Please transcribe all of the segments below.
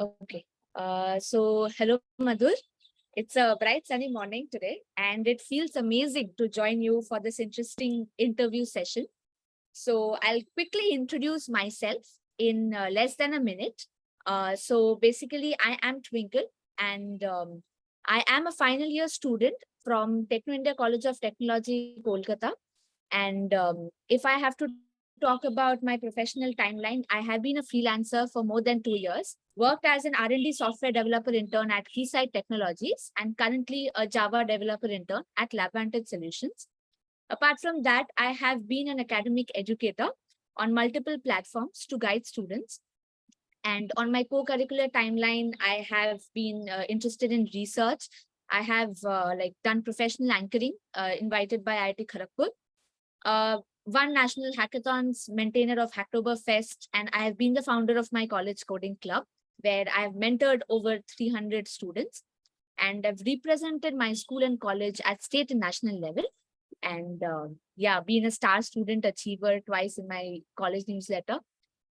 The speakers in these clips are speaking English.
Okay. So hello, Madhur. It's a bright sunny morning today, and it feels amazing to join you for this interesting interview session. So I'll quickly introduce myself in less than a minute. So basically, I am Twinkle, and I am a final year student from Techno India College of Technology, Kolkata. And if I have to talk about my professional timeline, I have been a freelancer for more than 2 years, worked as an R&D software developer intern at Keysight Technologies, and currently a Java developer intern at LabVantage Solutions. Apart from that, I have been an academic educator on multiple platforms to guide students. And on my co-curricular timeline, I have been interested in research. I have done professional anchoring, invited by IIT Kharagpur, one national hackathons, maintainer of Hacktoberfest, and I have been the founder of my college coding club, where I have mentored over 300 students, and I've represented my school and college at state and national level. And been a star student achiever twice in my college newsletter.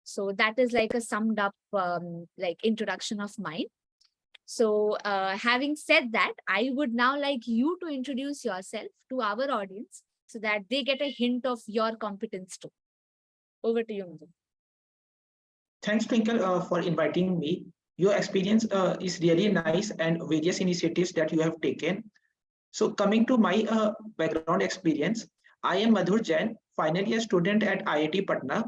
So that is like a summed up introduction of mine. So having said that, I would now like you to introduce yourself to our audience so that they get a hint of your competence too. Over to you, Madhur. Thanks, Twinkle, for inviting me. Your experience is really nice and various initiatives that you have taken. So coming to my background experience, I am Madhur Jain, final year student at IIT Patna.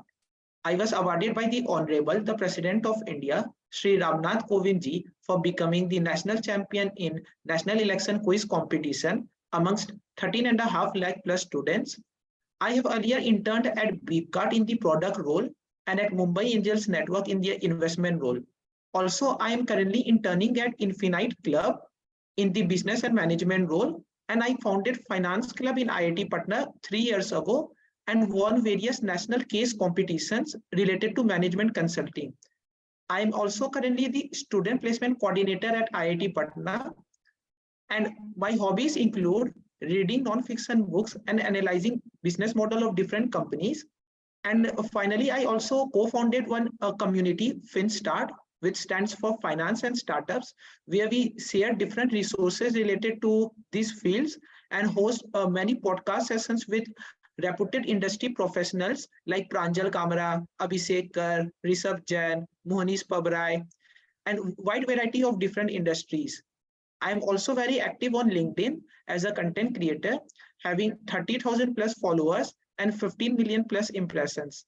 I was awarded by the Honorable, the President of India, Sri Ramnath Kovind ji, for becoming the national champion in National Election Quiz Competition amongst 13.5 lakh plus students. I have earlier interned at Briefcart in the product role and at Mumbai Angels Network in the investment role. Also, I am currently interning at Infinite Club in the business and management role, and I founded Finance Club in IIT Patna 3 years ago and won various national case competitions related to management consulting. I am also currently the student placement coordinator at IIT Patna, and my hobbies include reading non-fiction books and analyzing business model of different companies. And finally, I also co-founded one community, FinStart, which stands for Finance and Startups, where we share different resources related to these fields and host many podcast sessions with reputed industry professionals like Pranjal Kamra, Abhishek Kar, Rishabh Jain, Mohnish Pabrai, and wide variety of different industries. I am also very active on LinkedIn as a content creator, having 30,000 plus followers and 15 million plus impressions.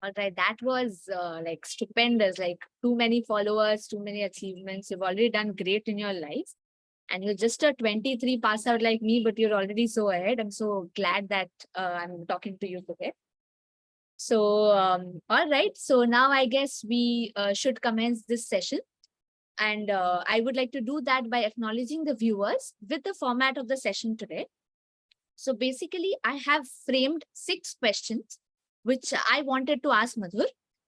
All right, that was stupendous, like too many followers, too many achievements. You've already done great in your life. And you're just a 23 pass out like me, but you're already so ahead. I'm so glad that I'm talking to you today. So, all right. So now I guess we should commence this session. And I would like to do that by acknowledging the viewers with the format of the session today. So basically, I have framed 6 questions, which I wanted to ask Madhur.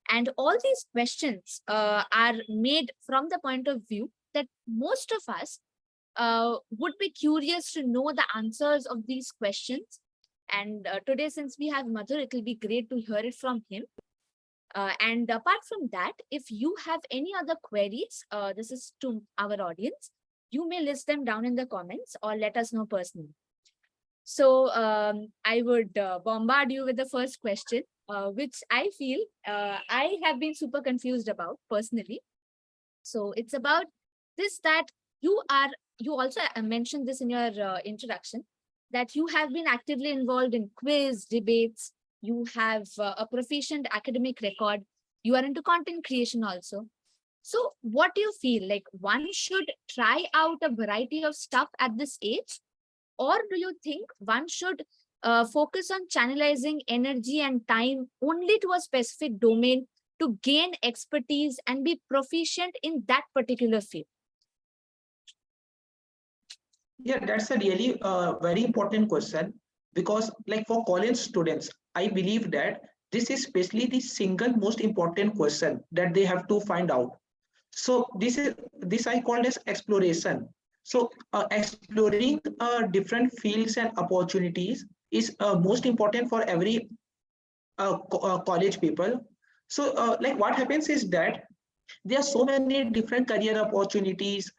And all these questions are made from the point of view that most of us would be curious to know the answers of these questions. And today, since we have Madhur, it will be great to hear it from him. And apart from that, if you have any other queries, this is to our audience, you may list them down in the comments or let us know personally. So I would bombard you with the first question, which I feel I have been super confused about personally. So it's about this, that you also mentioned this in your introduction, that you have been actively involved in quiz, debates, you have a proficient academic record, you are into content creation also. So what do you feel, like one should try out a variety of stuff at this age? Or do you think one should focus on channelizing energy and time only to a specific domain to gain expertise and be proficient in that particular field? Yeah, that's a really very important question, because like for college students, I believe that this is especially the single most important question that they have to find out. So this I call as exploration. So exploring different fields and opportunities is most important for every college people. So like what happens is that there are so many different career opportunities,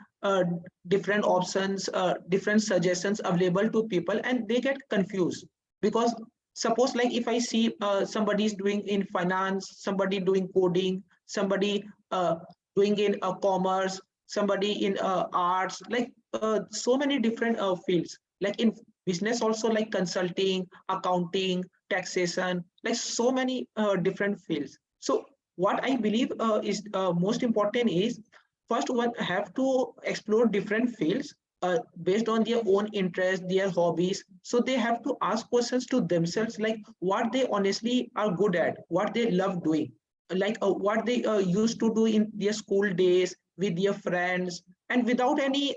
different options, different suggestions available to people, and they get confused. Because suppose like if I see somebody is doing in finance, somebody doing coding, somebody doing in commerce, somebody in arts, like so many different fields, like in business also, like consulting, accounting, taxation, like so many different fields. So what I believe is most important is first one have to explore different fields based on their own interest, their hobbies. So they have to ask questions to themselves, like what they honestly are good at, what they love doing, like what they used to do in their school days with their friends, and without any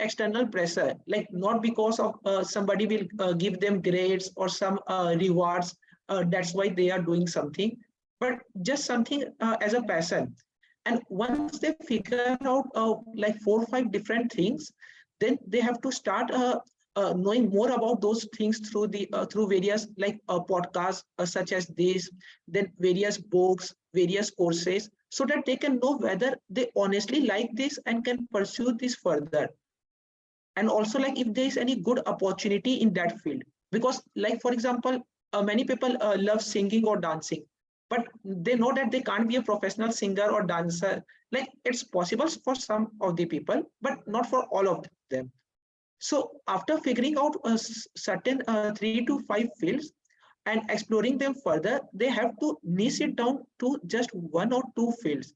external pressure, like not because of somebody will give them grades or some rewards. That's why they are doing something, but just something as a passion. And once they figure out like 4 or 5 different things, then they have to start knowing more about those things through the through various like podcasts such as this, then various books, various courses, so that they can know whether they honestly like this and can pursue this further. And also like if there is any good opportunity in that field, because like for example, many people love singing or dancing, but they know that they can't be a professional singer or dancer. Like it's possible for some of the people, but not for all of them. So after figuring out a certain 3 to 5 fields and exploring them further, they have to niche it down to just 1 or 2 fields.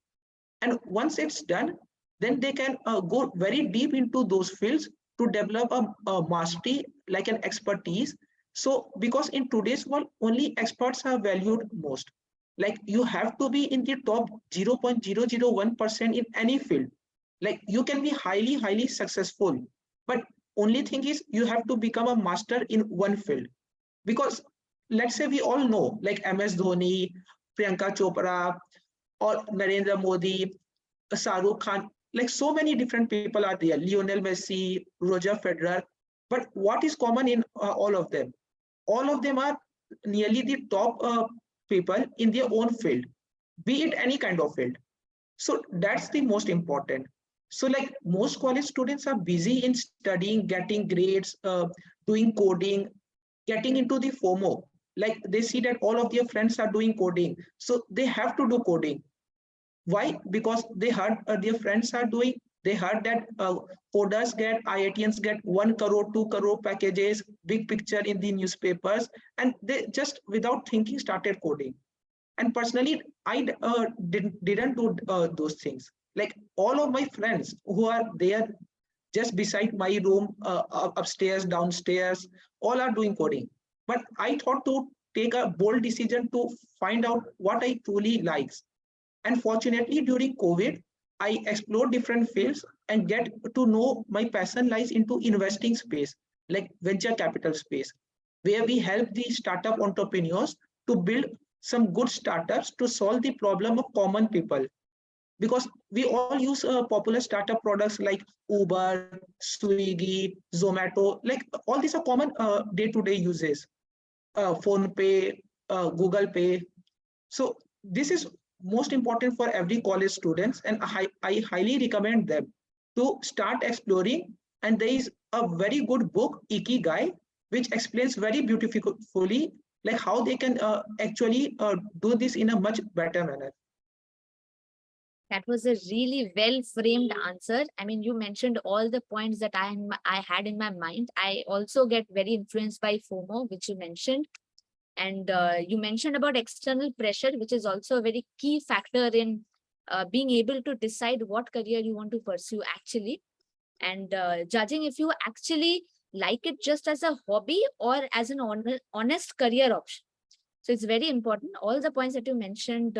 And once it's done, then they can go very deep into those fields to develop a mastery, like an expertise. So because in today's world only experts are valued most, like you have to be in the top 0.001% in any field. Like you can be highly successful, but only thing is you have to become a master in one field. Because let's say we all know like MS Dhoni, Priyanka Chopra, or Narendra Modi, Shahrukh Khan, like so many different people are there, Lionel Messi, Roger Federer. But what is common in all of them? All of them are nearly the top people in their own field, be it any kind of field. So that's the most important. So like most college students are busy in studying, getting grades, doing coding, getting into the FOMO. Like they see that all of their friends are doing coding, so they have to do coding. Why? Because they heard their friends are doing. They heard that coders get, IITians get 1 crore, 2 crore packages, big picture in the newspapers, and they just without thinking started coding. And personally, I didn't do those things. Like all of my friends who are there just beside my room, upstairs, downstairs, all are doing coding. But I thought to take a bold decision to find out what I truly likes. And fortunately, during COVID, I explored different fields and get to know my passion lies into investing space, like venture capital space, where we help the startup entrepreneurs to build some good startups to solve the problem of common people. Because we all use popular startup products like Uber, Swiggy, Zomato, like all these are common day-to-day uses, Phone Pay, Google Pay. So this is most important for every college students, and I highly recommend them to start exploring. And there is a very good book, Ikigai, which explains very beautifully like how they can actually do this in a much better manner. That was a really well framed answer. I mean, you mentioned all the points that I had in my mind. I also get very influenced by FOMO, which you mentioned. And you mentioned about external pressure, which is also a very key factor in being able to decide what career you want to pursue actually. And judging if you actually like it just as a hobby or as an honest career option. So it's very important. All the points that you mentioned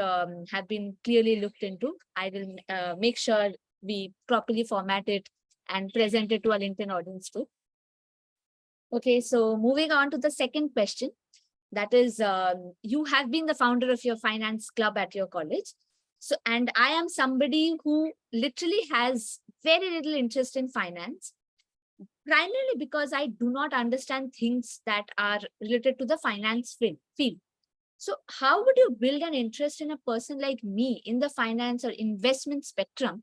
have been clearly looked into. I will make sure we properly format it and present it to our LinkedIn audience too. Okay, so moving on to the second question. That is, you have been the founder of your finance club at your college. So, and I am somebody who literally has very little interest in finance, primarily because I do not understand things that are related to the finance field. So how would you build an interest in a person like me in the finance or investment spectrum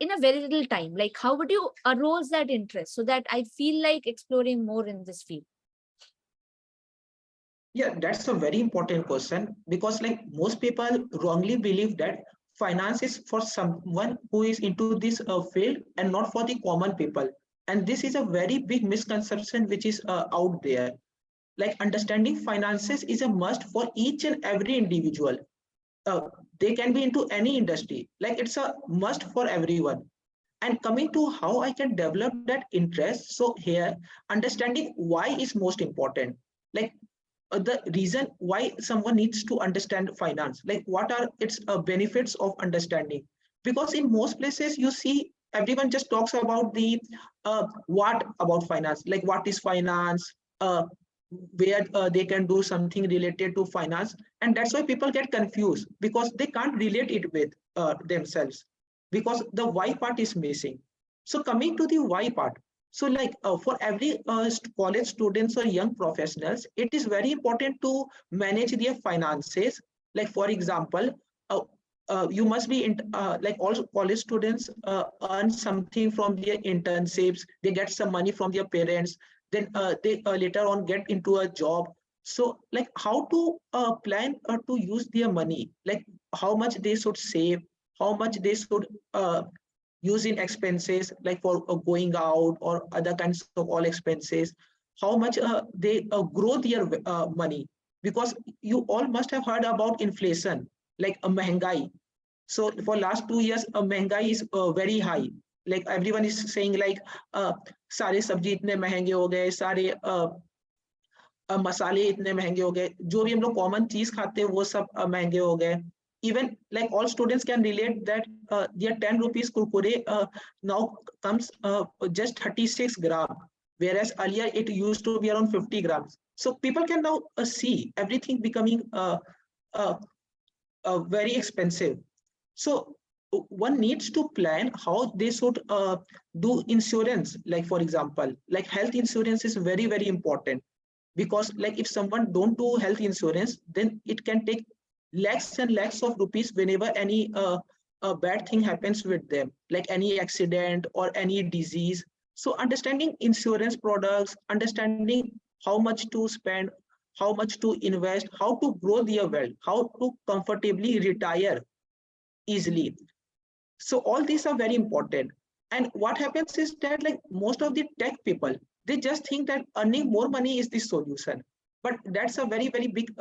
in a very little time? Like, how would you arouse that interest so that I feel like exploring more in this field? Yeah, that's a very important question, because like most people wrongly believe that finance is for someone who is into this field and not for the common people. And this is a very big misconception which is out there. Like understanding finances is a must for each and every individual. Uh, they can be into any industry. Like it's a must for everyone. And coming to how I can develop that interest, so here understanding why is most important. Like the reason why someone needs to understand finance, like what are its benefits of understanding. Because in most places you see everyone just talks about the what about finance, like what is finance, where they can do something related to finance, and that's why people get confused because they can't relate it with themselves, because the why part is missing. So coming to the why part, so like for every college students or young professionals, it is very important to manage their finances. Like for example, you must be in, like all college students earn something from their internships. They get some money from their parents. Then they later on get into a job. So like how to plan to use their money, like how much they should save, how much they should use in expenses, like for going out or other kinds of all expenses, how much they grow their money. Because you all must have heard about inflation, like a mehengai. So for last 2 years mehengai is very high. Like everyone is saying like uh, सारे सब्जी इतने महंगे हो गए, सारे मसाले इतने महंगे हो गए, जो भी हम लोग कॉमन चीज खाते हैं वो सब महंगे हो गए. Even like all students can relate that their 10 rupees kurkure now comes just 36 gram, whereas earlier it used to be around 50 grams. So people can now see everything becoming uh, very expensive. So one needs to plan how they should do insurance. Like for example, like health insurance is very, very important, because like if someone don't do health insurance, then it can take lakhs and lakhs of rupees whenever any bad thing happens with them, like any accident or any disease. So understanding insurance products, understanding how much to spend, how much to invest, how to grow their wealth, how to comfortably retire easily. So all these are very important. And what happens is that like most of the tech people, they just think that earning more money is the solution. But that's a very, very big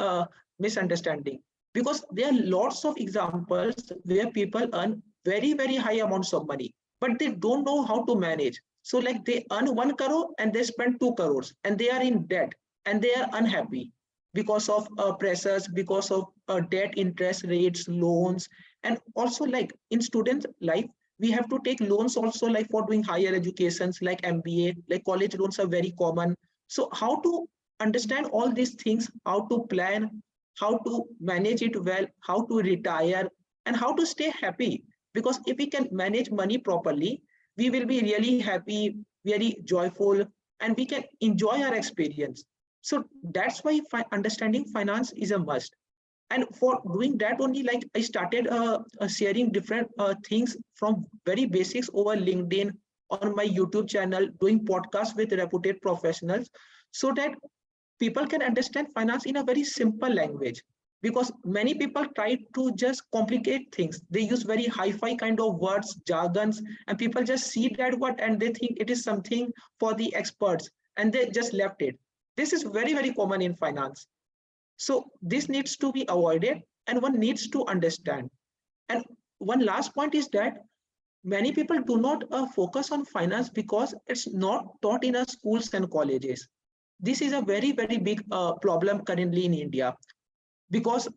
misunderstanding, because there are lots of examples where people earn very, very high amounts of money, but they don't know how to manage. So like they earn 1 crore and they spend 2 crores and they are in debt and they are unhappy because of pressures, because of debt, interest rates, loans. And also like in student life, we have to take loans also, like for doing higher educations like MBA, like college loans are very common. So how to understand all these things, how to plan, how to manage it well, how to retire, and how to stay happy. Because if we can manage money properly, we will be really happy, very joyful, and we can enjoy our experience. So that's why understanding finance is a must. And for doing that only, like I started sharing different things from very basics over LinkedIn, on my YouTube channel, doing podcasts with reputed professionals, so that people can understand finance in a very simple language. Because many people try to just complicate things, they use very hi-fi kind of words, jargons, and people just see that word and they think it is something for the experts and they just left it. This is very, very common in finance. So this needs to be avoided and one needs to understand. And one last point is that many people do not focus on finance because it's not taught in our schools and colleges. This is a very, very big problem currently in India, because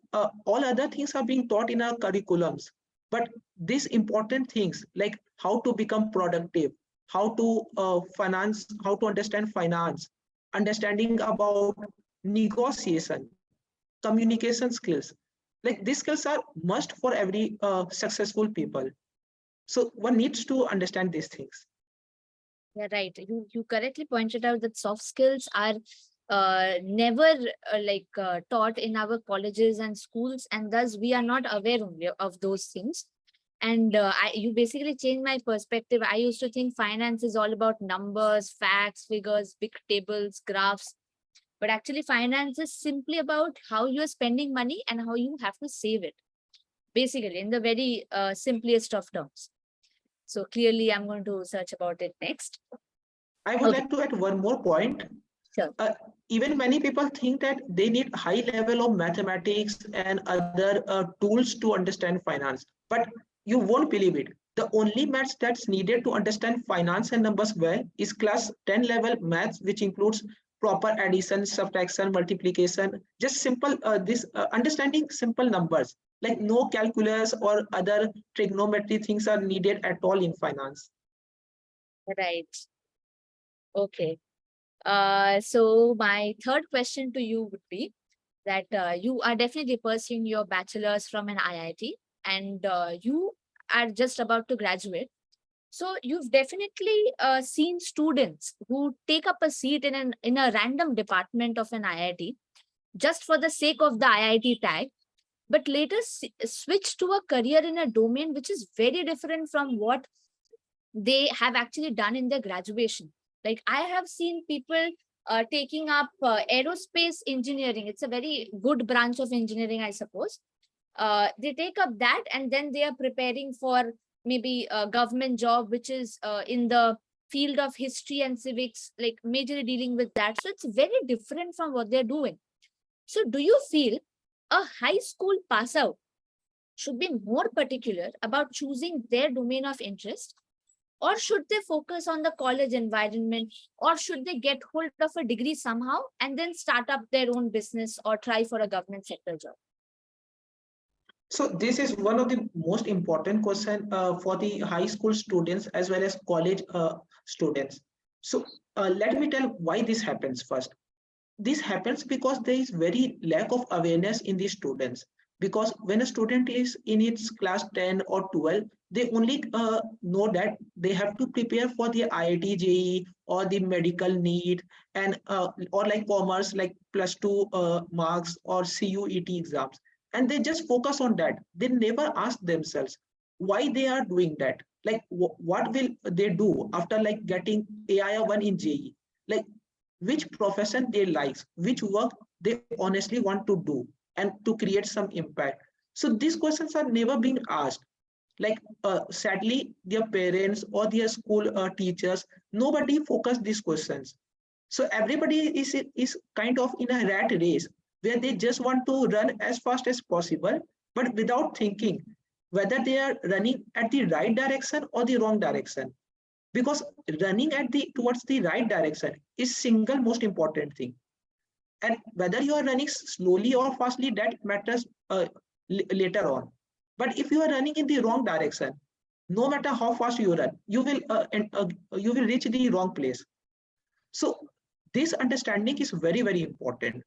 all other things are being taught in our curriculums. But these important things like how to become productive, how to finance, how to understand finance, understanding about negotiation, communication skills, like these skills are must for every successful people. So one needs to understand these things. Yeah, right. You correctly pointed out that soft skills are never taught in our colleges and schools, and thus we are not aware only of those things. And you basically changed my perspective. I used to think finance is all about numbers, facts, figures, big tables, graphs. But actually, finance is simply about how you are spending money and how you have to save it, basically, in the very simplest of terms. So clearly, I'm going to search about it next. I would Okay, like to add one more point. sure. Even many people think that they need high level of mathematics and other tools to understand finance, but you won't believe it. The only maths that's needed to understand finance and numbers well is class 10 level maths, which includes proper addition, subtraction, multiplication, just simple this understanding simple numbers. Like no calculus or other trigonometry things are needed at all in finance. Right. Okay. So my third question to you would be that you are definitely pursuing your bachelor's from an IIT, and you are just about to graduate. So you've definitely seen students who take up a seat in a random department of an IIT just for the sake of the IIT tag, but later switch to a career in a domain which is very different from what they have actually done in their graduation. Like I have seen people taking up aerospace engineering. It's a very good branch of engineering, I suppose. They take up that and then they are preparing for maybe a government job, which is in the field of history and civics, like majorly dealing with that. So it's very different from what they're doing. So do you feel a high school pass out should be more particular about choosing their domain of interest, or should they focus on the college environment, or should they get hold of a degree somehow and then start up their own business or try for a government sector job? So this is one of the most important question for the high school students as well as college students. So let me tell why this happens first. This happens because there is very lack of awareness in the students. Because when a student is in its class 10 or 12, they only know that they have to prepare for the IIT JEE or the medical need, and or like commerce, like plus 2 marks or CUET exams, and they just focus on that. They never ask themselves why they are doing that. Like what will they do after like getting AI1 in JEE? Like which profession they like, which work they honestly want to do, and to create some impact. So these questions are never being asked. Like sadly, their parents or their school teachers, nobody focus these questions. So everybody is kind of in a rat race where they just want to run as fast as possible, but without thinking whether they are running at the right direction or the wrong direction. Because running at the towards the right direction is single most important thing, and whether you are running slowly or fastly, that matters later on. But if you are running in the wrong direction, no matter how fast you run, you will reach the wrong place. So this understanding is very, very important.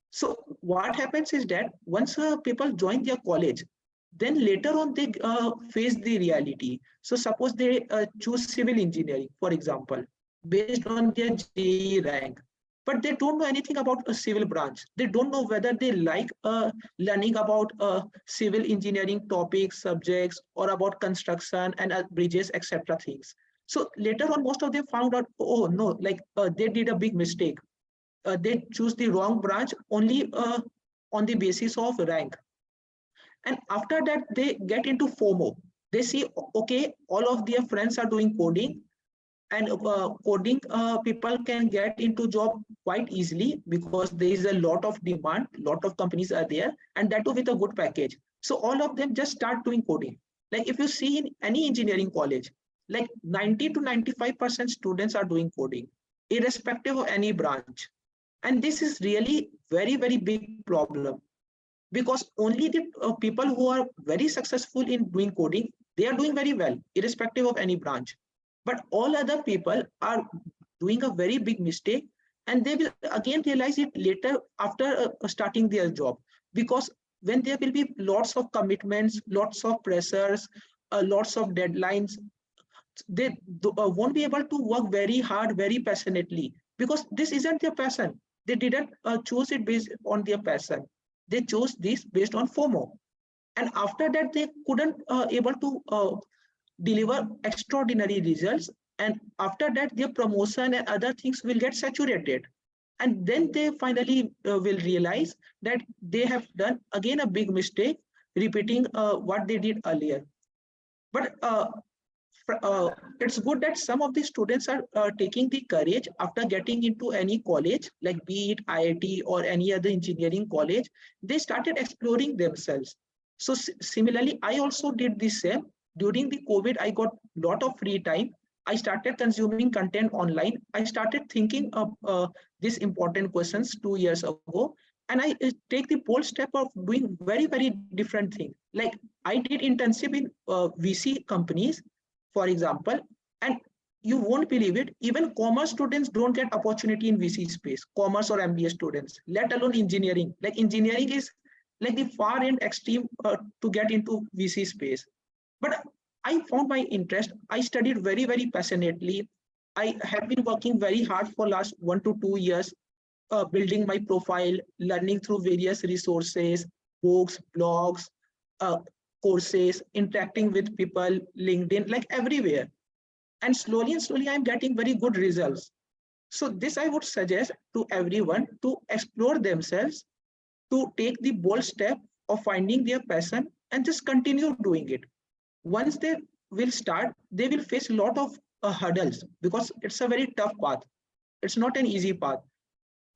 So what happens is that once people join their college, then later on they face the reality. So suppose they choose civil engineering, for example, based on their JEE rank, but they don't know anything about a civil branch. They don't know whether they like learning about civil engineering topics, subjects, or about construction and bridges, etc. things. So later on, most of them found out, oh no, like they did a big mistake. They choose the wrong branch only on the basis of rank. And after that, they get into FOMO. They see, okay, all of their friends are doing coding, and coding people can get into job quite easily because there is a lot of demand, lot of companies are there, and that too with a good package. So all of them just start doing coding. Like if you see in any engineering college, like 90 to 95% students are doing coding, irrespective of any branch. And this is really very, very big problem, because only the people who are very successful in doing coding, they are doing very well irrespective of any branch. But all other people are doing a very big mistake, and they will again realize it later after starting their job. Because when there will be lots of commitments, lots of pressures, lots of deadlines, they won't be able to work very hard, very passionately, because this isn't their passion. They didn't choose it based on their passion. They chose this based on FOMO. And after that, they couldn't able to deliver extraordinary results. And after that, their promotion and other things will get saturated. And then they finally will realize that they have done again a big mistake, repeating what they did earlier. But it's good that some of the students are taking the courage after getting into any college, like be it IIT or any other engineering college. They started exploring themselves. So similarly, I also did the same. During the COVID, I got a lot of free time. I started consuming content online. I started thinking of these important questions 2 years ago, and I take the bold step of doing very different thing. Like I did internship in VC companies, for example, and you won't believe it, even commerce students don't get opportunity in VC space, commerce or MBA students, let alone engineering. Like engineering is like the far end extreme to get into VC space. But I found my interest. I studied very passionately. I have been working very hard for last 1 to 2 years, building my profile, learning through various resources, books, blogs, uh, courses, interacting with people, LinkedIn, like everywhere. And slowly, I'm getting very good results. So this I would suggest to everyone to explore themselves, to take the bold step of finding their passion and just continue doing it. Once they will start, they will face a lot of hurdles because it's a very tough path. It's not an easy path.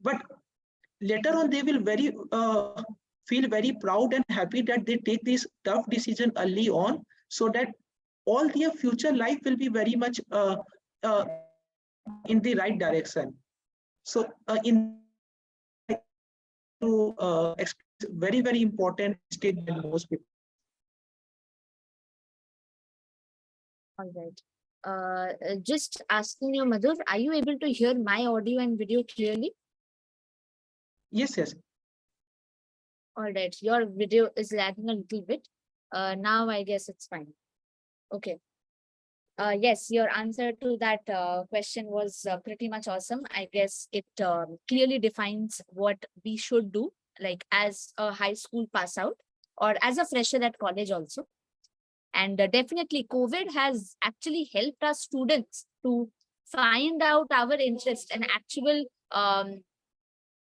But later on, they will feel very proud and happy that they take this tough decision early on, so that all their future life will be very much in the right direction. So in to very important stage in most people. All right. Just asking you, Madhur, are you able to hear my audio and video clearly? Yes. All right. Your video is lagging a little bit. Now I guess it's fine. Okay. Yes, your answer to that question was pretty much awesome. I guess it clearly defines what we should do, like as a high school pass out or as a fresher at college also. And definitely, COVID has actually helped our students to find out our interest and actual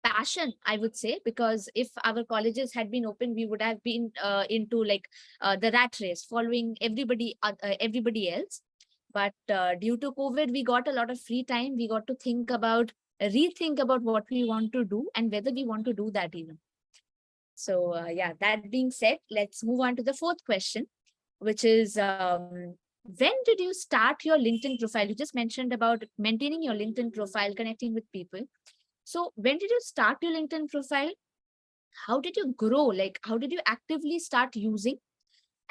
passion, I would say, because if our colleges had been open, we would have been into like the rat race, following everybody else. But due to COVID, we got a lot of free time. We got to rethink about what we want to do and whether we want to do that even. So yeah, that being said, let's move on to the fourth question, which is when did you start your LinkedIn profile? You just mentioned about maintaining your LinkedIn profile, connecting with people. So when did you start your LinkedIn profile? How did you grow? Like, how did you actively start using?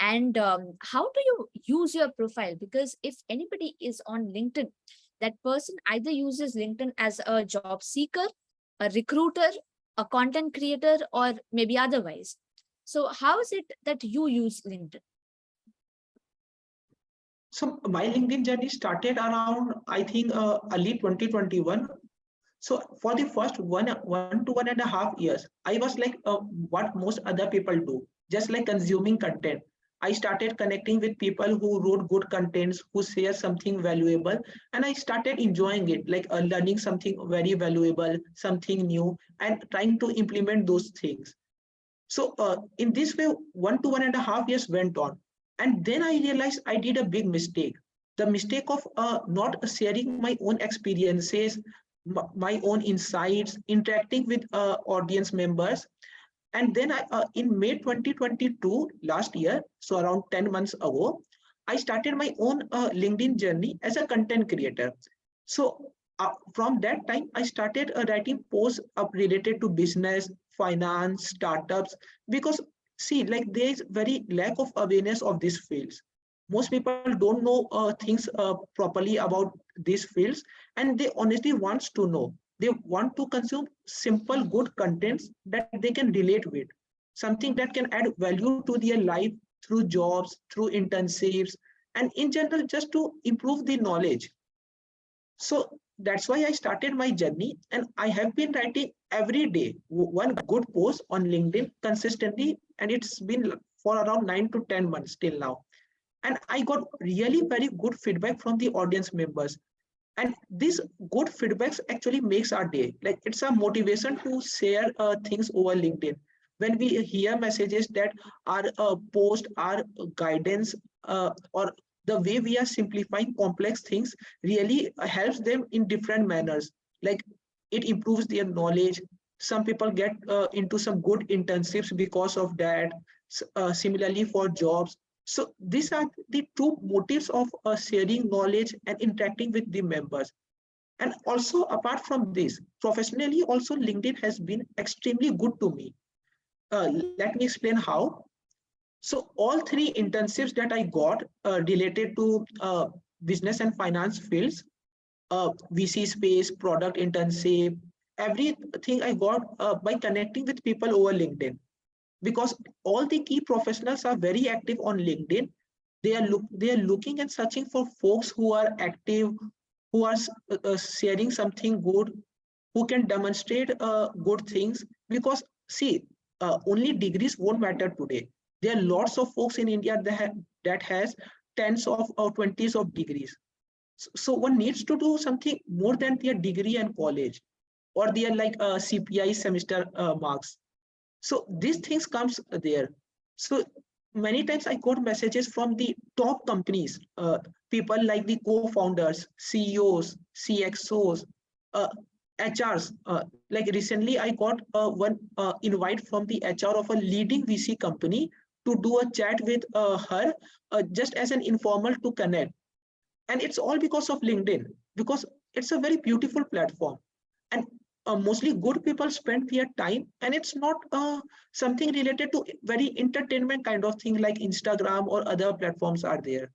And how do you use your profile? Because if anybody is on LinkedIn, that person either uses LinkedIn as a job seeker, a recruiter, a content creator, or maybe otherwise. So how is it that you use LinkedIn? So my LinkedIn journey started around, I think, early 2021. So for the first one to 1.5 years, I was like what most other people do, just like consuming content. I started connecting with people who wrote good contents, who share something valuable, and I started enjoying it, like learning something very valuable, something new, and trying to implement those things. So in this way, 1 to 1.5 years went on. And then I realized I did a big mistake. The mistake of not sharing my own experiences, my own insights, interacting with audience members. And then in May 2022, last year, so around 10 months ago, I started my own LinkedIn journey as a content creator. So from that time, I started writing posts related to business, finance, startups, because see, like there is very lack of awareness of these fields. Most people don't know things properly about these fields, and they honestly wants to know. They want to consume simple, good contents that they can relate with, something that can add value to their life through jobs, through internships, and in general, just to improve the knowledge. So that's why I started my journey, and I have been writing every day one good post on LinkedIn consistently, and it's been for around 9 to 10 months till now. And I got really very good feedback from the audience members. And this good feedbacks actually makes our day. Like it's a motivation to share things over LinkedIn. When we hear messages that our post, our guidance, or the way we are simplifying complex things really helps them in different manners. Like it improves their knowledge. Some people get into some good internships because of that. Similarly for jobs. So these are the two motives of sharing knowledge and interacting with the members. And also apart from this, professionally also LinkedIn has been extremely good to me. Let me explain how. So all three internships that I got related to business and finance fields, VC space, product internship, everything I got by connecting with people over LinkedIn, because all the key professionals are very active on LinkedIn. They are looking and searching for folks who are active, who are sharing something good, who can demonstrate good things. Because see, only degrees won't matter today. There are lots of folks in India that has tens of or twenties of degrees. So one needs to do something more than their degree and college, or their like CPI semester marks. So these things comes there. So many times I got messages from the top companies, people like the co-founders, CEOs, CXOs, uh, HRs. Like recently I got one invite from the HR of a leading VC company to do a chat with her, just as an informal to connect. And it's all because of LinkedIn, because it's a very beautiful platform. And mostly good people spend their time, and it's not something related to very entertainment kind of thing like Instagram or other platforms are there.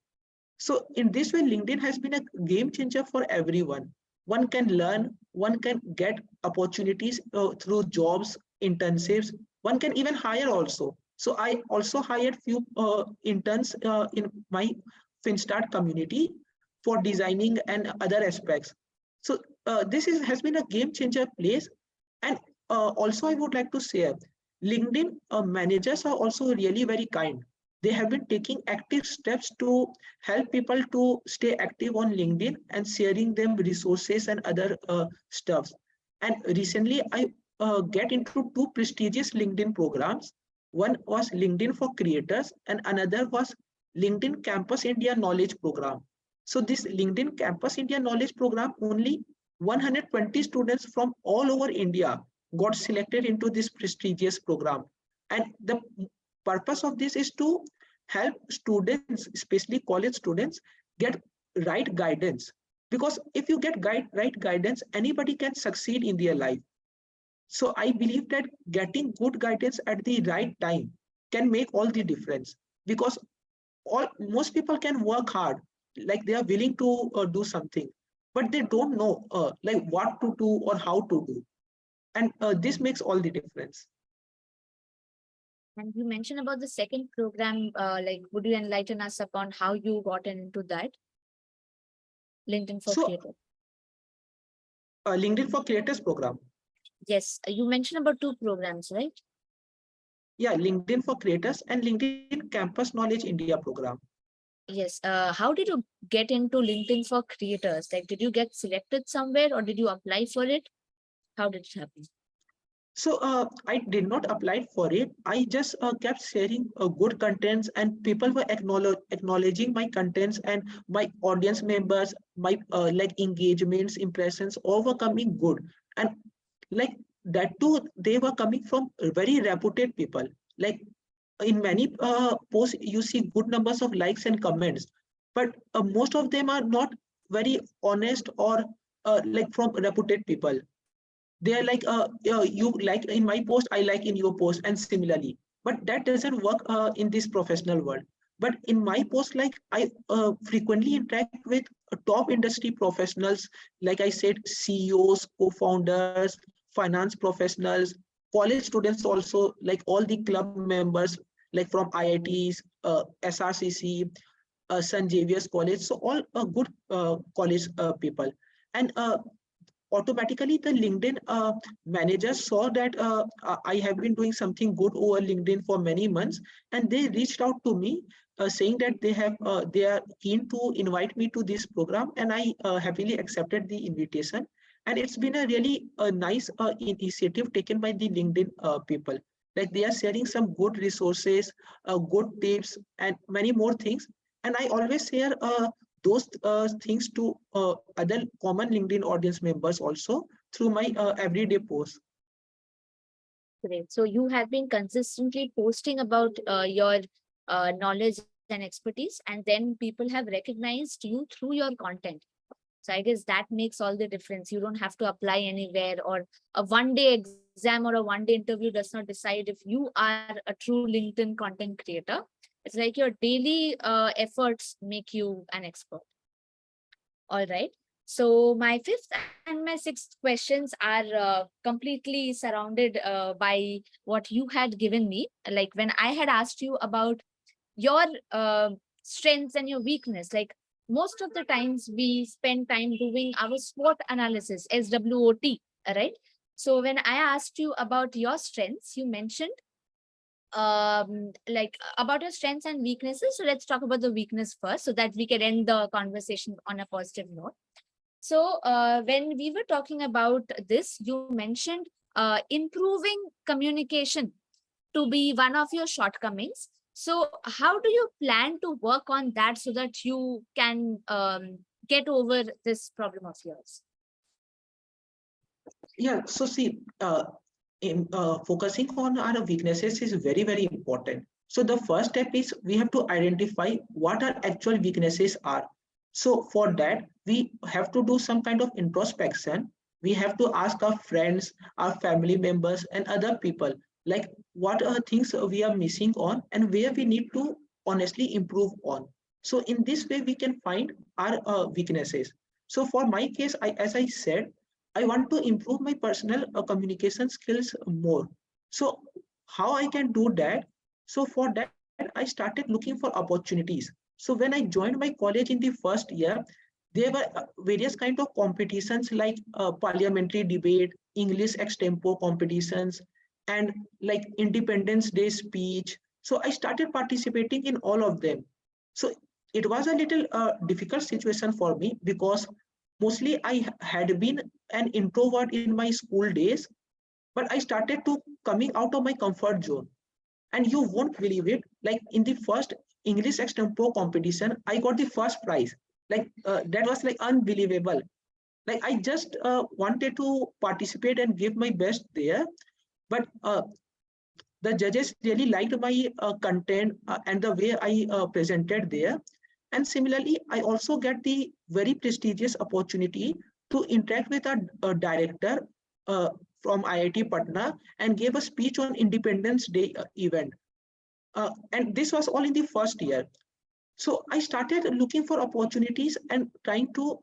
So in this way, LinkedIn has been a game changer for everyone. One can learn, one can get opportunities through jobs, internships, one can even hire also. So I also hired few interns in my FinStart community for designing and other aspects. So this has been a game changer place. And also I would like to share, LinkedIn managers are also really very kind. They have been taking active steps to help people to stay active on LinkedIn and sharing them resources and other stuffs. And recently I get into two prestigious LinkedIn programs. One was LinkedIn for Creators and another was LinkedIn Campus India Knowledge Program. So this LinkedIn Campus India Knowledge Program, only 120 students from all over India got selected into this prestigious program. And the purpose of this is to help students, especially college students, get right guidance. Because if you get right guidance, anybody can succeed in their life. So I believe that getting good guidance at the right time can make all the difference. Because most people can work hard, like they are willing to do something, but they don't know like what to do or how to do. And this makes all the difference. And you mentioned about the second program, like would you enlighten us upon how you got into that? LinkedIn for So Creators. LinkedIn for Creators program. Yes, you mentioned about two programs, right? Yeah, LinkedIn for Creators and LinkedIn Campus Knowledge India program. Yes. How did you get into LinkedIn for Creators? Like, did you get selected somewhere or did you apply for it? How did it happen? So I did not apply for it. I just kept sharing good contents, and people were acknowledging my contents, and my audience members, my like engagements, impressions, all were coming good. And like that too, they were coming from very reputed people. Like in many posts, you see good numbers of likes and comments, but most of them are not very honest or like from reputed people. They are like you like in my post, I like in your post, and similarly. But that doesn't work in this professional world. But in my post, like I frequently interact with top industry professionals, like I said, CEOs, co-founders, finance professionals, college students also, like all the club members, like from IITs, SRCC, St. Xavier's College, so all good college people. And automatically the LinkedIn manager saw that I have been doing something good over LinkedIn for many months, and they reached out to me saying that they are keen to invite me to this program, and I happily accepted the invitation. And it's been a really nice initiative taken by the LinkedIn people. Like they are sharing some good resources, good tips, and many more things. And I always share those things to other common LinkedIn audience members also through my everyday posts. Great. So you have been consistently posting about your knowledge and expertise, and then people have recognized you through your content. So I guess that makes all the difference. You don't have to apply anywhere, or a one-day exam or a one-day interview does not decide if you are a true LinkedIn content creator. It's like your daily efforts make you an expert. All right. So my fifth and my sixth questions are completely surrounded by what you had given me. Like when I had asked you about your strengths and your weakness, like most of the times we spend time doing our SWOT analysis, SWOT, right? So when I asked you about your strengths, you mentioned like about your strengths and weaknesses. So let's talk about the weakness first so that we can end the conversation on a positive note. So when we were talking about this, you mentioned improving communication to be one of your shortcomings. So how do you plan to work on that so that you can get over this problem of yours? Yeah, so see, focusing on our weaknesses is very, very important. So the first step is we have to identify what our actual weaknesses are. So for that, we have to do some kind of introspection. We have to ask our friends, our family members, and other people, like what are things we are missing on and where we need to honestly improve on. So in this way, we can find our weaknesses. So for my case, as I said, I want to improve my personal communication skills more. So how I can do that? So for that, I started looking for opportunities. So when I joined my college in the first year, there were various kind of competitions like parliamentary debate, English extempo competitions, and like Independence Day speech. So I started participating in all of them. So it was a little difficult situation for me because mostly I had been an introvert in my school days, but I started to coming out of my comfort zone. And you won't believe it, like in the first English extempo competition, I got the first prize. Like that was like unbelievable. Like I just wanted to participate and give my best there, but the judges really liked my content and the way I presented there. And similarly, I also get the very prestigious opportunity to interact with a director uh, from IIT Patna and gave a speech on Independence Day event. And this was all in the first year. So I started looking for opportunities and trying to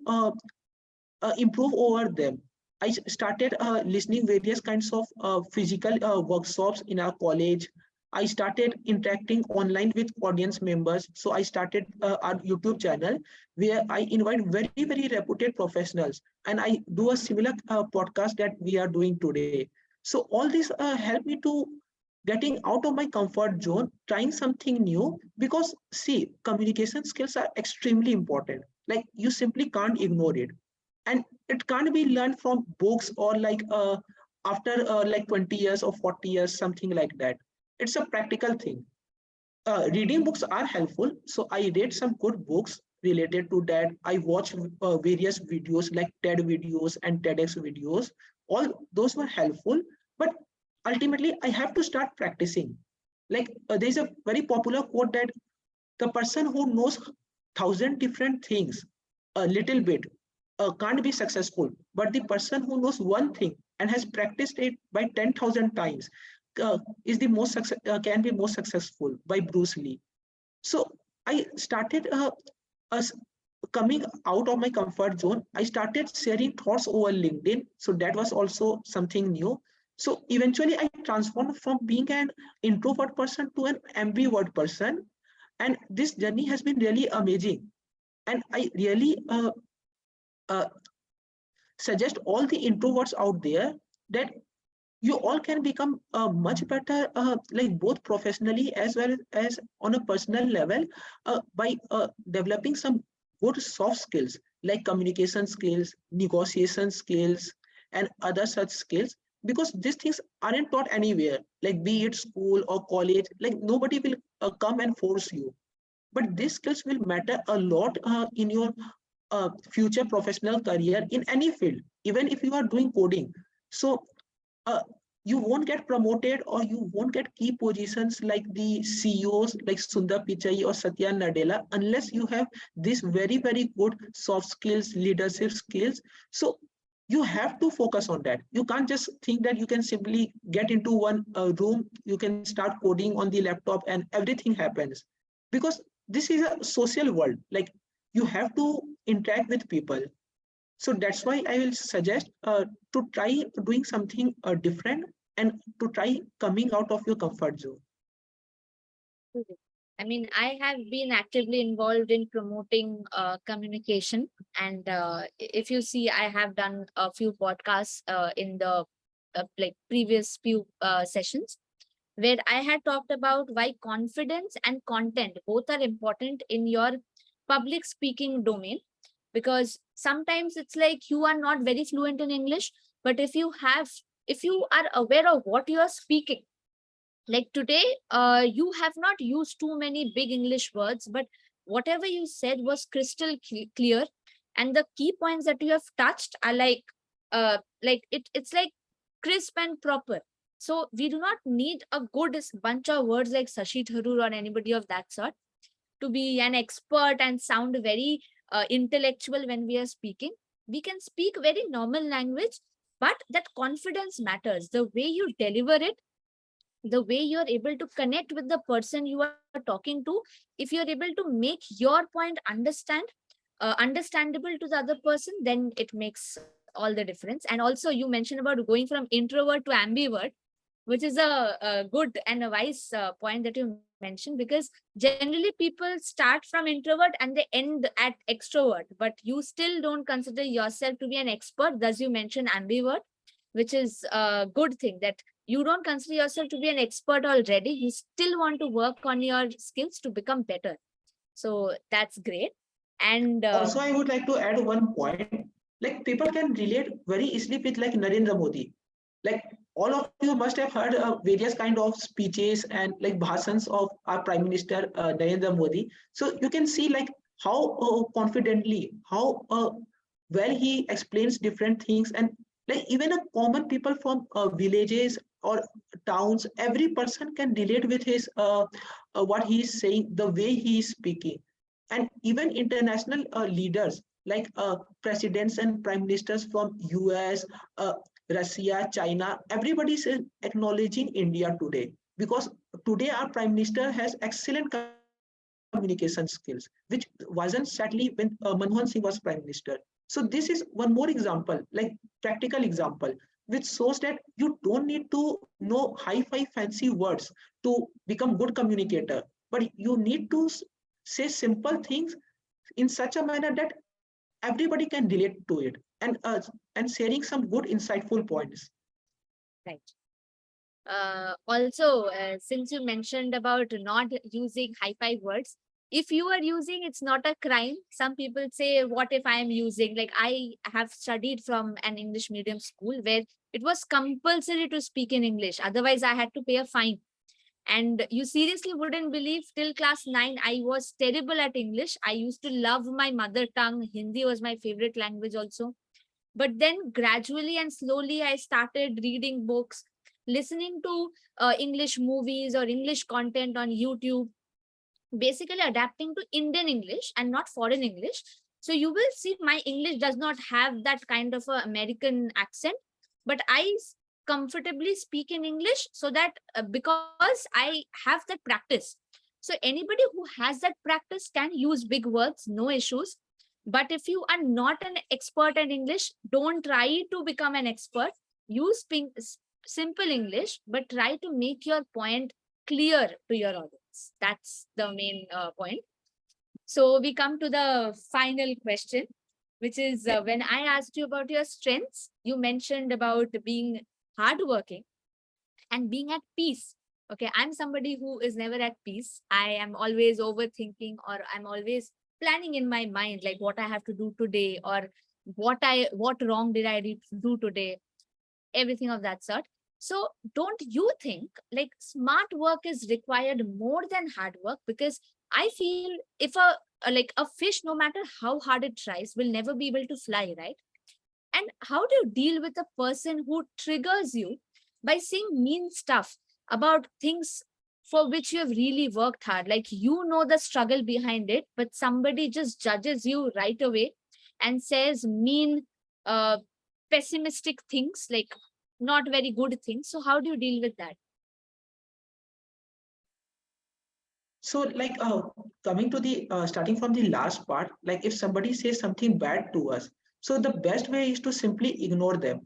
improve over them. I started listening various kinds of physical workshops in our college. I started interacting online with audience members. So I started our YouTube channel where I invite very, very reputed professionals, and I do a similar podcast that we are doing today. So all this helped me to getting out of my comfort zone, trying something new, because see, communication skills are extremely important. Like you simply can't ignore it, and it can't be learned from books or like after like 20 years or 40 years, something like that. It's a practical thing. Reading books are helpful, so I read some good books related to that. I watch various videos like TED videos and TEDx videos. All those were helpful, but ultimately I have to start practicing. Like there's a very popular quote that the person who knows thousand different things a little bit can't be successful, but the person who knows one thing and has practiced it by 10,000 times is the most can be most successful, by Bruce Lee. So I started as coming out of my comfort zone. I started sharing thoughts over LinkedIn, so that was also something new. So eventually I transformed from being an introvert person to an ambivert person, and this journey has been really amazing. And I really uh, suggest all the introverts out there that you all can become much better, like both professionally as well as on a personal level, by developing some good soft skills like communication skills, negotiation skills, and other such skills. Because these things aren't taught anywhere, like be it school or college, like nobody will come and force you. But these skills will matter a lot in your future professional career in any field, even if you are doing coding. So uh, you won't get promoted or you won't get key positions like the CEOs like Sundar Pichai or Satya Nadella unless you have these very, very good soft skills, leadership skills. So you have to focus on that. You can't just think that you can simply get into one room, you can start coding on the laptop and everything happens. Because this is a social world. Like you have to interact with people. So that's why I will suggest to try doing something different and to try coming out of your comfort zone. I mean, I have been actively involved in promoting communication. And if you see, I have done a few podcasts in the like previous few sessions where I had talked about why confidence and content both are important in your public speaking domain. Because sometimes it's like you are not very fluent in English, but if you are aware of what you are speaking, like today, you have not used too many big English words, but whatever you said was crystal clear, and the key points that you have touched are it's like crisp and proper. So we do not need a good bunch of words like Sashi Tharoor or anybody of that sort to be an expert and sound very intellectual when we are speaking. We can speak very normal language, but that confidence matters. The way you deliver it, the way you're able to connect with the person you are talking to, if you're able to make your point understandable to the other person, then it makes all the difference. And also you mentioned about going from introvert to ambivert, which is a good and a wise point that you mentioned, because generally people start from introvert and they end at extrovert, but you still don't consider yourself to be an expert, thus you mentioned ambivert, which is a good thing, that you don't consider yourself to be an expert already, you still want to work on your skills to become better. So that's great. And Also, I would like to add one point. Like people can relate very easily with like Narendra Modi. Like all of you must have heard various kind of speeches and like bhashans of our Prime Minister Narendra Modi. So you can see like how confidently, how well he explains different things, and like even a common people from villages or towns, every person can relate with his what he is saying, the way he is speaking. And even international leaders like presidents and prime ministers from US, uh, Russia, China, everybody is acknowledging India today, because today our prime minister has excellent communication skills, which wasn't sadly when Manmohan Singh was prime minister. So this is one more example, like practical example, which shows that you don't need to know high-fi fancy words to become good communicator, but you need to say simple things in such a manner that everybody can relate to it, and sharing some good insightful points. right. Also, since you mentioned about not using high-fi words, if you are using, it's not a crime. Some people say, what if I am using, like I have studied from an English medium school where it was compulsory to speak in English. Otherwise, I had to pay a fine. And you seriously wouldn't believe, till class 9, I was terrible at English. I used to love my mother tongue. Hindi was my favorite language also. But then gradually and slowly, I started reading books, listening to English movies or English content on YouTube, basically adapting to Indian English and not foreign English. So you will see my English does not have that kind of a American accent, but I comfortably speak in English, so that because I have that practice. So anybody who has that practice can use big words, no issues. But if you are not an expert in English, don't try to become an expert. Use simple English, but try to make your point clear to your audience. That's the main point. So we come to the final question. which is when I asked you about your strengths, you mentioned about being hardworking and being at peace. Okay, I'm somebody who is never at peace. I am always overthinking, or I'm always planning in my mind like what I have to do today, or what wrong did I do today, everything of that sort. So don't you think like smart work is required more than hard work? Because I feel if like a fish, no matter how hard it tries, will never be able to fly, right? And how do you deal with a person who triggers you by saying mean stuff about things for which you have really worked hard? Like, you know the struggle behind it, but somebody just judges you right away and says mean, uh, pessimistic things, like not very good things. So, how do you deal with that? So like coming to the starting from the last part, like if somebody says something bad to us, so the best way is to simply ignore them.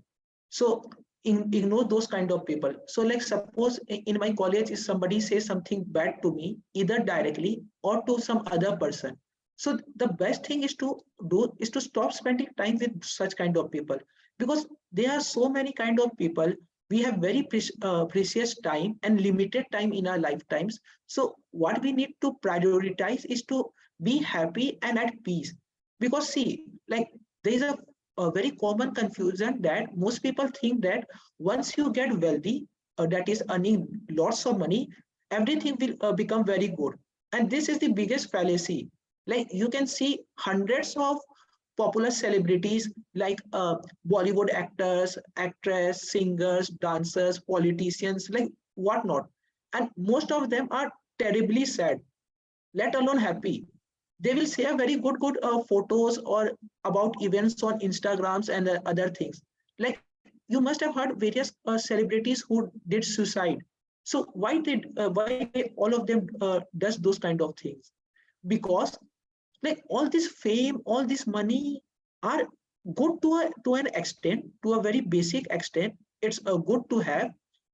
So ignore those kind of people. So like suppose in my college, if somebody says something bad to me, either directly or to some other person, so the best thing is to do is to stop spending time with such kind of people, because there are so many kind of people. We have very precious time and limited time in our lifetimes. So what we need to prioritize is to be happy and at peace. Because see, like there is a very common confusion that most people think that once you get wealthy, that is earning lots of money, everything will become very good. And this is the biggest fallacy. Like you can see hundreds of popular celebrities like Bollywood actors, actress, singers, dancers, politicians, like whatnot. And most of them are terribly sad, let alone happy. They will share very good photos or about events on Instagrams and other things. Like you must have heard various celebrities who did suicide. So why they all of them does those kind of things? Because like all this fame, all this money are good to an extent, to a very basic extent. It's good to have,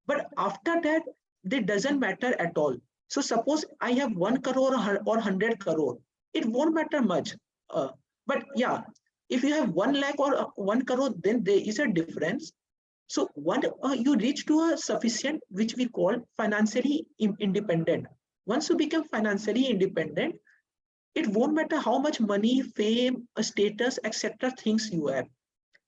but after that, they doesn't matter at all. So suppose I have 1 crore or 100 crore, it won't matter much. Uh, but yeah, if you have 1 lakh or 1 crore, then there is a difference. So when you reach to a sufficient, which we call financially independent. Once you become financially independent, it won't matter how much money, fame, status, etc. things you have.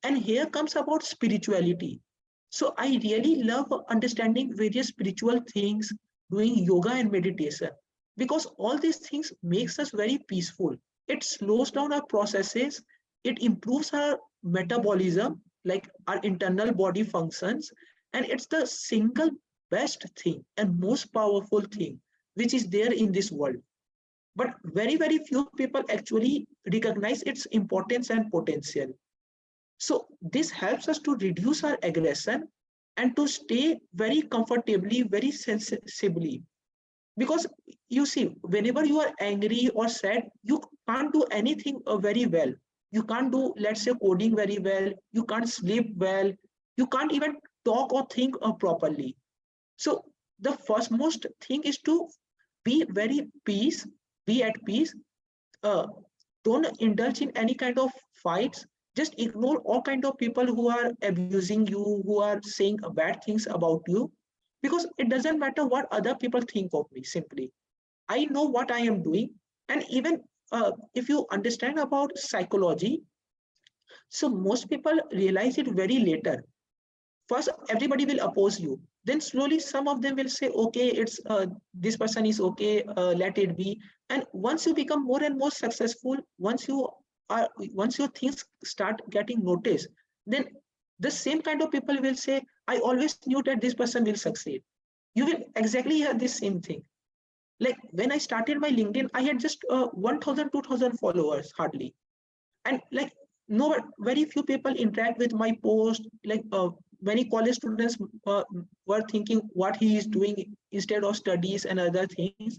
And here comes about spirituality. So I really love understanding various spiritual things, doing yoga and meditation, because all these things makes us very peaceful. It slows down our processes, it improves our metabolism, like our internal body functions, and it's the single best thing and most powerful thing which is there in this world. But very few people actually recognize its importance and potential. So this helps us to reduce our aggression and to stay very comfortably, very sensibly. Because you see, whenever you are angry or sad, you can't do anything very well. You can't do, let's say, coding very well. You can't sleep well. You can't even talk or think properly. So the first most thing is to be very peace, be at peace. Uh, don't indulge in any kind of fights. Just ignore all kind of people who are abusing you, who are saying bad things about you, because it doesn't matter what other people think of me. Simply, I know what I am doing. And even if you understand about psychology, so most people realize it very later. First everybody will oppose you, then slowly some of them will say okay, it's this person is okay, let it be. And once you become more and more successful, once your things start getting noticed, then the same kind of people will say, I always knew that this person will succeed. You will exactly hear this same thing. Like when I started my LinkedIn, I had just 1000 followers hardly. And like no, very few people interact with my post. Like many college students were thinking what he is doing instead of studies and other things.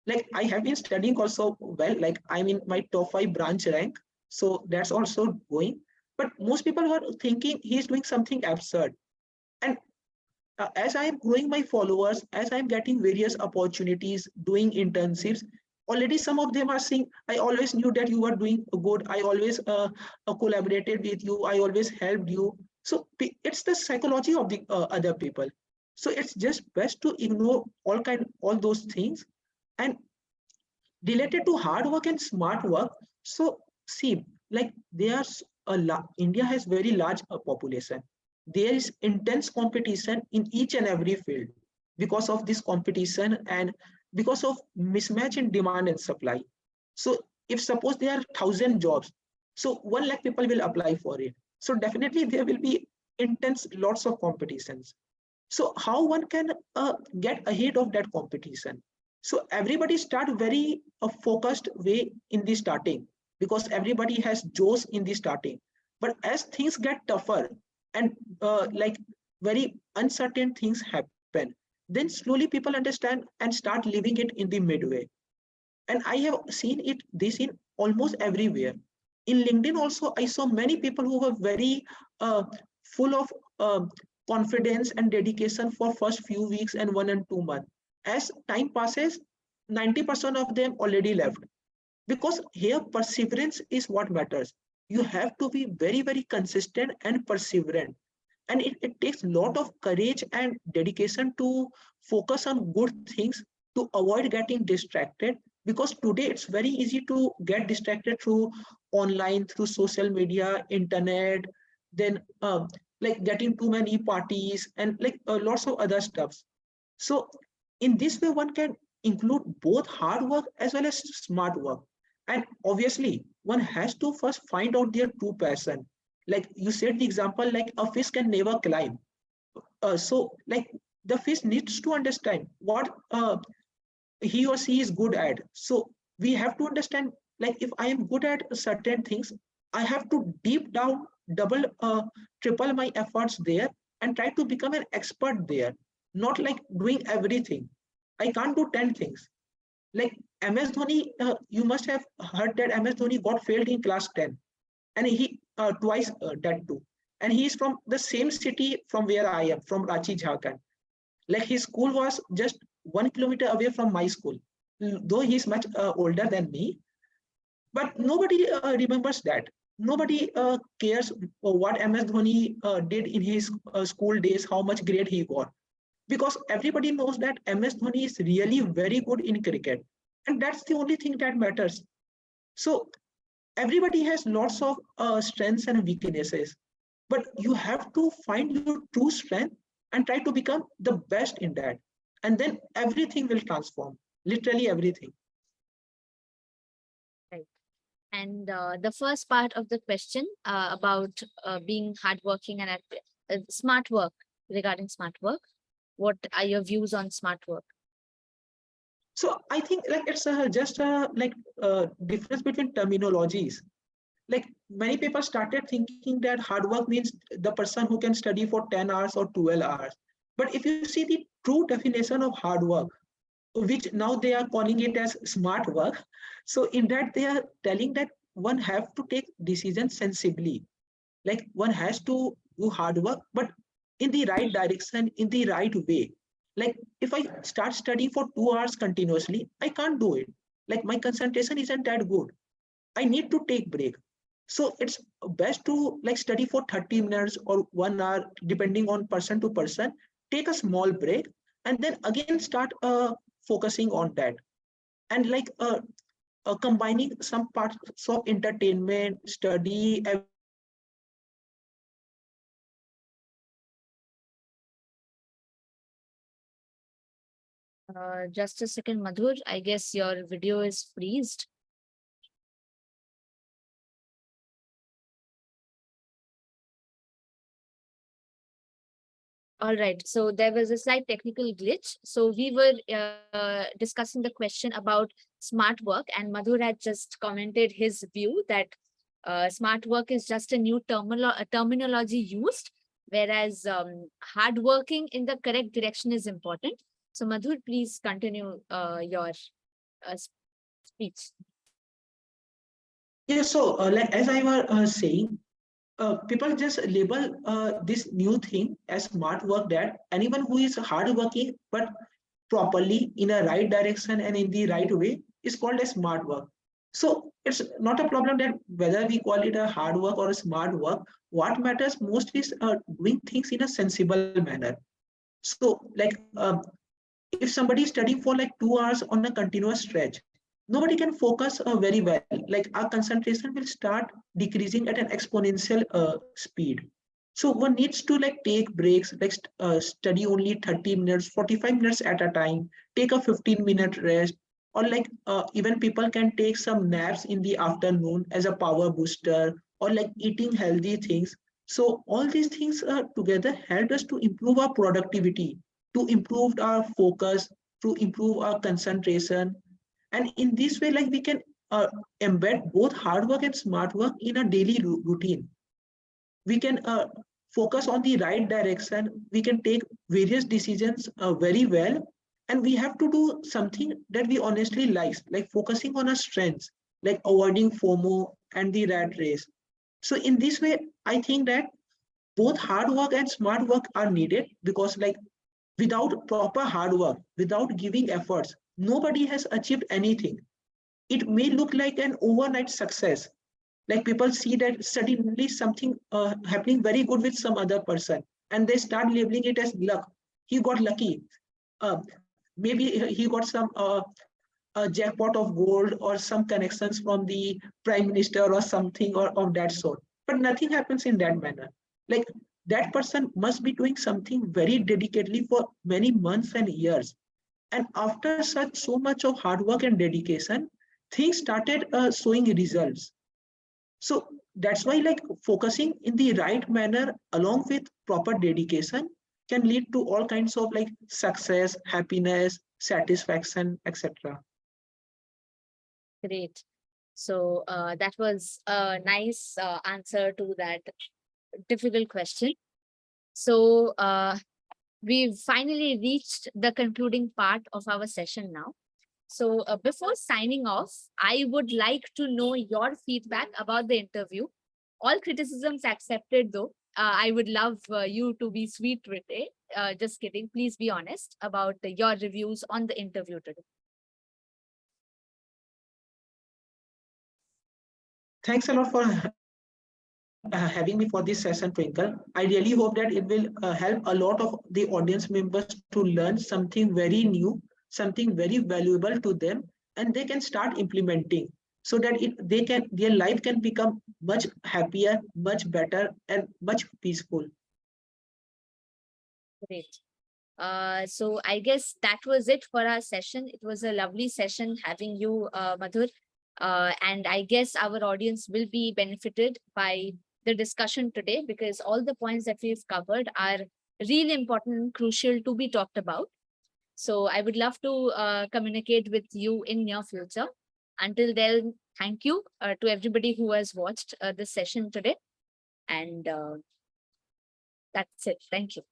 Like I have been studying also well, like I'm in my top 5 branch rank, so that's also going. But most people were thinking he's doing something absurd. And as I am growing my followers, as I'm getting various opportunities, doing internships, already some of them are saying, I always knew that you were doing good. I always collaborated with you. I always helped you. So it's the psychology of the other people. So it's just best to ignore all those things. And related to hard work and smart work, so see, like there's India has very large population. There is intense competition in each and every field. Because of this competition and because of mismatch in demand and supply, so if suppose there are 1,000 jobs, so 1 lakh people will apply for it, so definitely there will be intense lots of competitions. So how one can get ahead of that competition? So everybody start very focused way in the starting, because everybody has joes in the starting. But as things get tougher and like very uncertain things happen, then slowly people understand and start living it in the midway. And I have seen it this in almost everywhere. In LinkedIn also, I saw many people who were very full of confidence and dedication for first few weeks and 1 and 2 months. As time passes, 90% of them already left, because here perseverance is what matters. You have to be very, very consistent and perseverant. And it takes a lot of courage and dedication to focus on good things, to avoid getting distracted, because today it's very easy to get distracted through online, through social media, internet, then like getting too many parties and like lots of other stuffs. So in this way, one can include both hard work as well as smart work. And obviously, one has to first find out their true passion. Like you said, the example, like a fish can never climb. So like the fish needs to understand what he or she is good at. So we have to understand, like if I am good at certain things, I have to deep down double, triple my efforts there and try to become an expert there, not like doing everything. I can't do 10 things. Like MS Dhoni, you must have heard that MS Dhoni got failed in class 10, and he twice that too. And he is from the same city from where I am, from Ranchi, Jharkhand. Like his school was just 1 kilometer away from my school, though he's much older than me. But nobody remembers that. Nobody cares what MS Dhoni did in his school days, how much grade he got, because everybody knows that MS Dhoni is really very good in cricket, and that's the only thing that matters. So everybody has lots of strengths and weaknesses, but you have to find your true strength and try to become the best in that, and then everything will transform, literally everything. Right. And the first part of the question about being hardworking and smart work, regarding smart work, what are your views on smart work? So I think like it's just like difference between terminologies. Like many people started thinking that hard work means the person who can study for 10 hours or 12 hours. But if you see the true definition of hard work, which now they are calling it as smart work, so in that they are telling that one have to take decisions sensibly. Like one has to do hard work, but in the right direction, in the right way. Like if I start studying for 2 hours continuously, I can't do it. Like my concentration isn't that good. I need to take break. So it's best to like study for 30 minutes or 1 hour, depending on person to person. Take a small break and then again start focusing on that. And like combining some parts of entertainment, study, everything together. So that will make you Just a second, Madhur. I guess your video is freezed. All right. So there was a slight technical glitch. So we were discussing the question about smart work, and Madhur had just commented his view that smart work is just a new terminology used, whereas hard working in the correct direction is important. So Madhur, please continue your speech. yeah. So like as I was saying, people just label this new thing as smart work, that anyone who is hardworking but properly in a right direction and in the right way, is called a smart work. So it's not a problem that whether we call it a hard work or a smart work. What matters most is doing things in a sensible manner. So like if somebody is studying for like 2 hours on a continuous stretch, nobody can focus very well. Like our concentration will start decreasing at an exponential speed. So one needs to like take breaks, like study only 30 minutes, 45 minutes at a time, take a 15-minute rest, or like even people can take some naps in the afternoon as a power booster, or like eating healthy things. So all these things together help us to improve our productivity, to improve our focus, to improve our concentration. And in this way, like we can embed both hard work and smart work in a daily routine. We can focus on the right direction. We can take various decisions very well. And we have to do something that we honestly like focusing on our strengths, like avoiding FOMO and the rat race. So in this way, I think that both hard work and smart work are needed, because like without proper hard work, without giving efforts, nobody has achieved anything. It may look like an overnight success. Like people see that suddenly something happening very good with some other person, and they start labeling it as luck. He got lucky. Maybe he got some a jackpot of gold or some connections from the prime minister or something or of that sort. But nothing happens in that manner. Like that person must be doing something very dedicatedly for many months and years. And after such so much of hard work and dedication, things started showing results. So that's why like focusing in the right manner along with proper dedication can lead to all kinds of like success, happiness, satisfaction, etc. Great. So that was a nice answer to that difficult question. So we've finally reached the concluding part of our session now. So before signing off, I would like to know your feedback about the interview. All criticisms accepted, though. I would love you to be sweet with it. Just kidding. Please be honest about your reviews on the interview today. Thanks a lot for having me for this session, Twinkle. I really hope that it will help a lot of the audience members to learn something very new, something very valuable to them, and they can start implementing so that they can their life can become much happier, much better, and much peaceful. Great. So I guess that was it for our session. It was a lovely session having you, Madhur. And I guess our audience will be benefited by the discussion today, because all the points that we've covered are really important and crucial to be talked about. So I would love to communicate with you in near future. Until then, thank you to everybody who has watched this session today. And that's it. Thank you.